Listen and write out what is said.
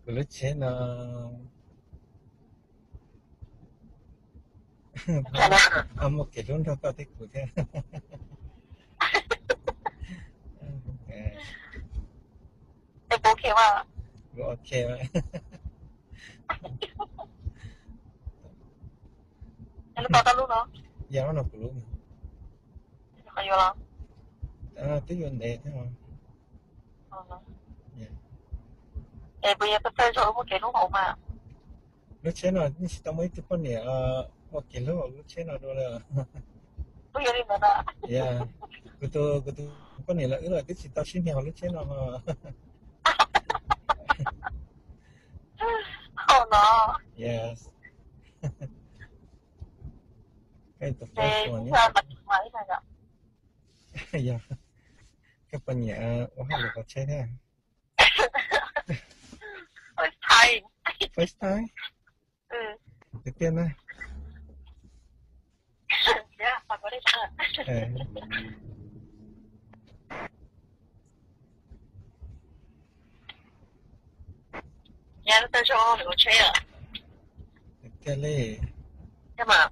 그렇지, 나, Chả là một cái luôn đâu có thích của thế. em bố kia mà. Rồi, ok, Em lúc đó tao lúc đó. giờ nó cũng luôn. Khỏi vô lắm. Tí vấn đề thế mà. Ờ. Yeah. Em bây giờ tôi chơi rồi một cái lúc hậu mà. Lúc chế nó, như tao mấy cái con này, một cái lúc chế nó đâu là, Bây giờ đi nữa đã. yeah. Cái tôi, con này là, ứ là cái gì tao xin nhau lúc chế nó mà. Oh no. Yes. Cái the first Thế one, cũng yeah. là mặt máy này ạ. Yeah. Cái phần nhà, wow, được có chế thế. Ôi thầy. First time, Ừ. đầu tiên này. Dạ, bà có đây thật. Ờ, Nhà nó chơi cho mình có chơi à. cái lệ. Nhưng mà